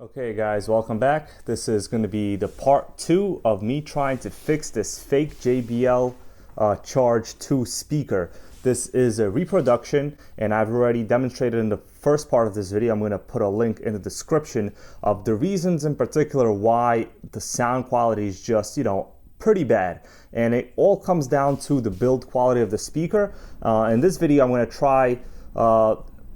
Okay guys, welcome back. This is going to be the part 2 of me trying to fix this fake JBL Charge 2 speaker. This is a reproduction and I've already demonstrated in the first part of this video. I'm going to put a link in the description of the reasons in particular why the sound quality is just, pretty bad. And it all comes down to the build quality of the speaker. In this video I'm going to try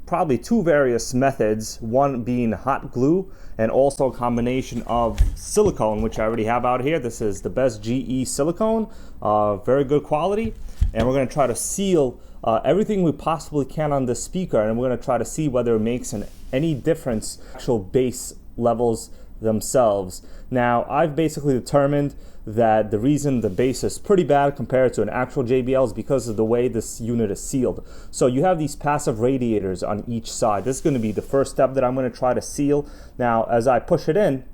probably two various methods, one being hot glue and also a combination of silicone, which I already have out here. This is the best GE silicone, very good quality. And we're gonna try to seal everything we possibly can on this speaker, and we're gonna try to see whether it makes any difference actual bass levels themselves. Now, I've basically determined that the reason the bass is pretty bad compared to an actual JBL is because of the way this unit is sealed. So you have these passive radiators on each side. This is going to be the first step that I'm going to try to seal. Now, as I push it in,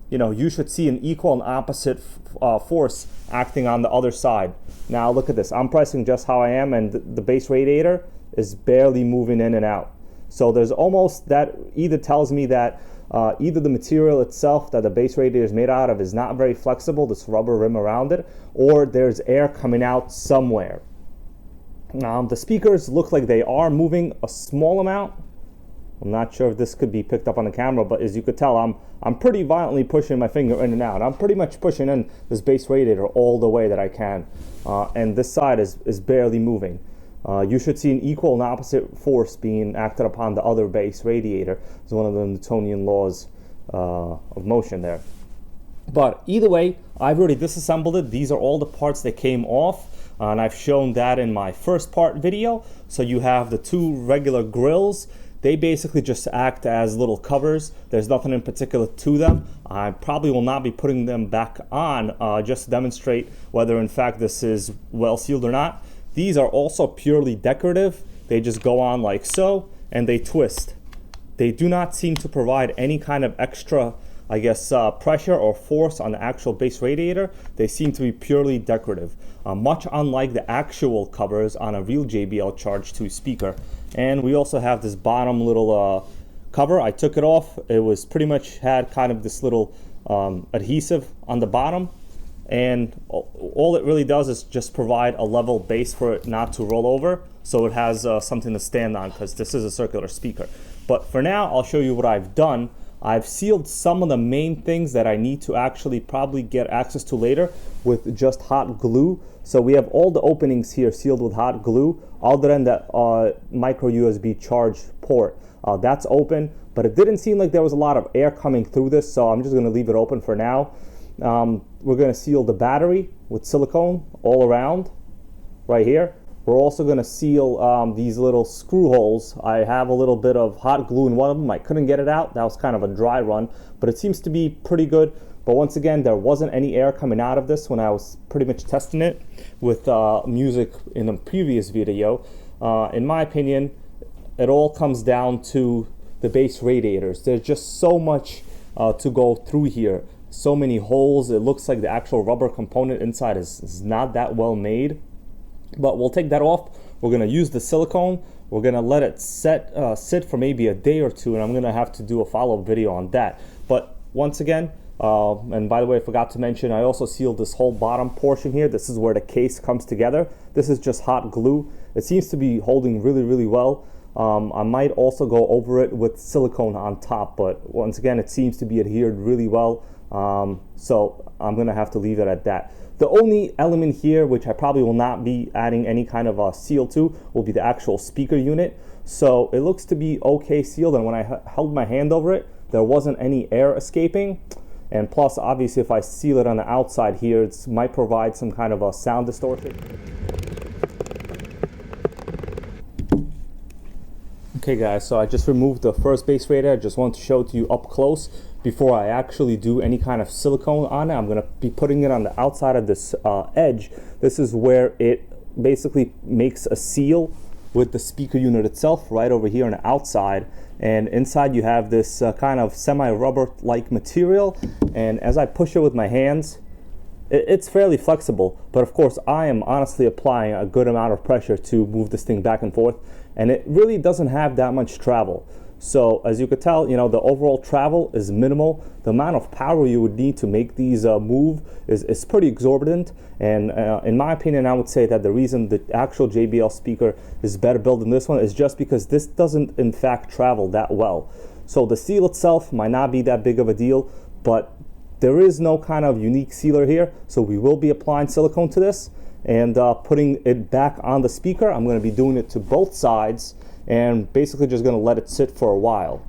you should see an equal and opposite force acting on the other side. Now look at this. I'm pressing just how I am, and the bass radiator is barely moving in and out. So there's almost that either tells me that either the material itself that the bass radiator is made out of is not very flexible, this rubber rim around it, or there's air coming out somewhere. The speakers look like they are moving a small amount. I'm not sure if this could be picked up on the camera, but as you could tell, I'm pretty violently pushing my finger in and out. I'm pretty much pushing in this bass radiator all the way that I can, and this side is barely moving. You should see an equal and opposite force being acted upon the other bass radiator. It's one of the Newtonian laws of motion there. But either way, I've already disassembled it. These are all the parts that came off, and I've shown that in my first part video. So you have the two regular grills. They basically just act as little covers. There's nothing in particular to them. I probably will not be putting them back on just to demonstrate whether in fact this is well sealed or not. These are also purely decorative. They just go on like so, and they twist. They do not seem to provide any kind of extra, pressure or force on the actual bass radiator. They seem to be purely decorative, much unlike the actual covers on a real JBL Charge 2 speaker. And we also have this bottom little cover. I took it off. It was pretty much had kind of this little adhesive on the bottom. And all it really does is just provide a level base for it not to roll over, so it has something to stand on, because this is a circular speaker. But for now, I'll show you what I've done. I've sealed some of the main things that I need to actually probably get access to later with just hot glue. So we have all the openings here sealed with hot glue, other than that micro USB charge port. That's open, but it didn't seem like there was a lot of air coming through this, so I'm just going to leave it open for now. We're going to seal the battery with silicone all around right here. We're also going to seal these little screw holes. I have a little bit of hot glue in one of them. I couldn't get it out. That was kind of a dry run, but it seems to be pretty good. But once again, there wasn't any air coming out of this when I was pretty much testing it with music in a previous video. In my opinion, it all comes down to the bass radiators. There's just so much to go through here. So many holes. It looks like the actual rubber component inside is not that well made, but we'll take that off. We're going to use the silicone. We're going to let it sit for maybe a day or two, and I'm going to have to do a follow-up video on that. But once again, and by the way, I forgot to mention, I also sealed this whole bottom portion here. This is where the case comes together. This is just hot glue. It seems to be holding really, really well. I might also go over it with silicone on top, but once again, it seems to be adhered really well. So I'm going to have to leave it at that. The only element here, which I probably will not be adding any kind of seal to, will be the actual speaker unit. So it looks to be okay sealed, and when I held my hand over it, there wasn't any air escaping. And plus, obviously, if I seal it on the outside here, it might provide some kind of a sound distortion. Okay guys, so I just removed the first bass radiator. I just want to show it to you up close before I actually do any kind of silicone on it. I'm going to be putting it on the outside of this edge. This is where it basically makes a seal with the speaker unit itself right over here on the outside. And inside you have this kind of semi-rubber like material, and as I push it with my hands, it's fairly flexible, but of course I am honestly applying a good amount of pressure to move this thing back and forth, and it really doesn't have that much travel. So as you could tell, you know, the overall travel is minimal. The amount of power you would need to make these move is pretty exorbitant. And in my opinion, I would say that the reason the actual JBL speaker is better built than this one is just because this doesn't in fact travel that well. So the seal itself might not be that big of a deal, but there is no kind of unique sealer here. So we will be applying silicone to this and putting it back on the speaker. I'm going to be doing it to both sides and basically just going to let it sit for a while.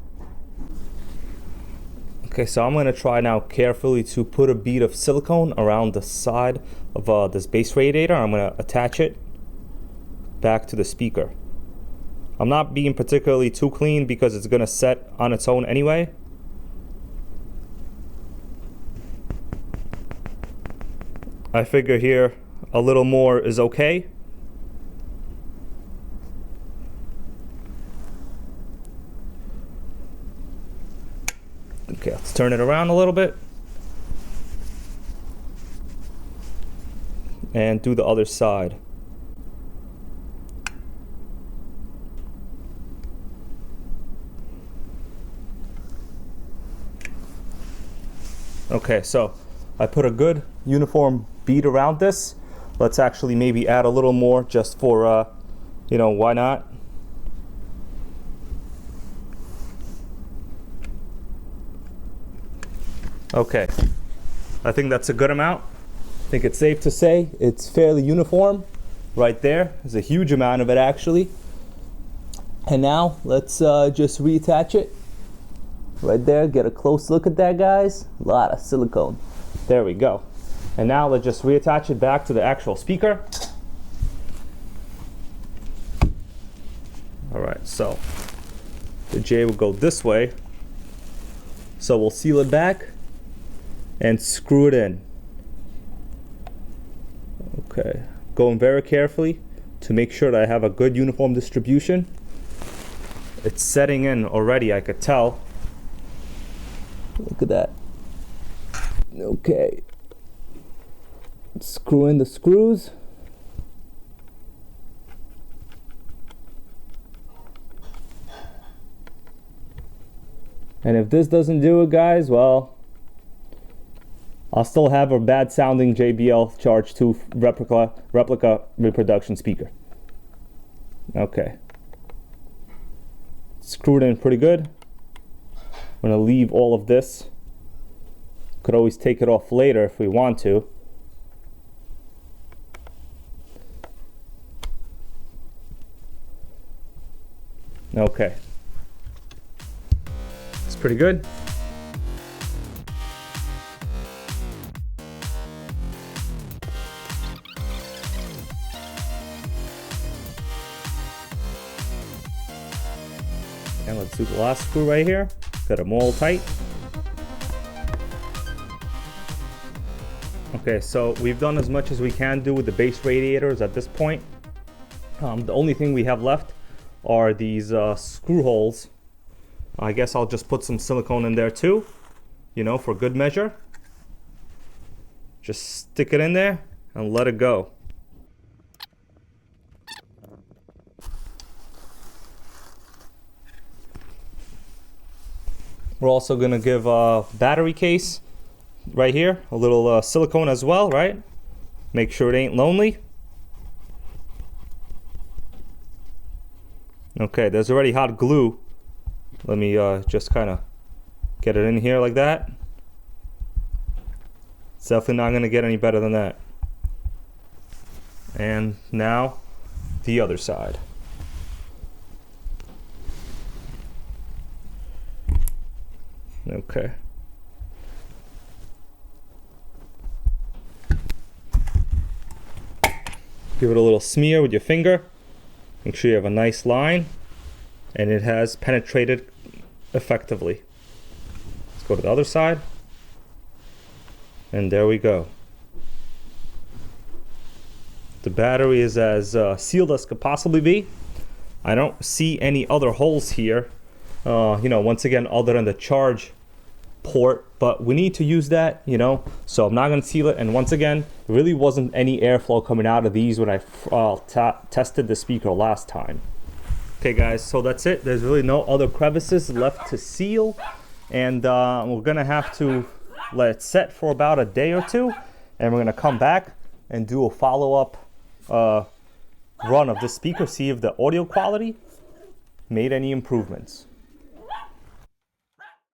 Okay, so I'm going to try now carefully to put a bead of silicone around the side of this base radiator. I'm going to attach it back to the speaker. I'm not being particularly too clean because it's going to set on its own anyway. I figure here a little more is okay. Okay, let's turn it around a little bit and do the other side. Okay, so I put a good uniform bead around this. Let's actually maybe add a little more just for, you know, why not? Okay, I think that's a good amount. I think it's safe to say it's fairly uniform. Right there, there's a huge amount of it actually. And now let's just reattach it. Right there, get a close look at that, guys. A lot of silicone. There we go. And now let's just reattach it back to the actual speaker. All right, so the J will go this way. So we'll seal it back and screw it in. Okay, going very carefully to make sure that I have a good uniform distribution. It's setting in already, I could tell. Look at that. Okay. Screw in the screws. And if this doesn't do it, guys, well, I'll still have a bad sounding JBL Charge 2 replica reproduction speaker. Okay. Screwed in pretty good. I'm gonna leave all of this. Could always take it off later if we want to. Okay. It's pretty good. And let's do the last screw right here. Got them all tight. Okay, so we've done as much as we can do with the base radiators at this point. The only thing we have left are these screw holes. I guess I'll just put some silicone in there too, you know, for good measure. Just stick it in there and let it go. We're also gonna give a battery case right here, a little silicone as well, right? Make sure it ain't lonely. Okay, there's already hot glue. Let me just kind of get it in here like that. It's definitely not gonna get any better than that. And now the other side. Okay. Give it a little smear with your finger. Make sure you have a nice line and it has penetrated effectively. Let's go to the other side. And there we go. The battery is as sealed as could possibly be. I don't see any other holes here. You know, once again, other than the charge port, but we need to use that, you know, so I'm not going to seal it. And once again, there really wasn't any airflow coming out of these when I tested the speaker last time. Okay guys, so that's it. There's really no other crevices left to seal, and we're gonna have to let it set for about a day or two, and we're gonna come back and do a follow-up run of the speaker, see if the audio quality made any improvements.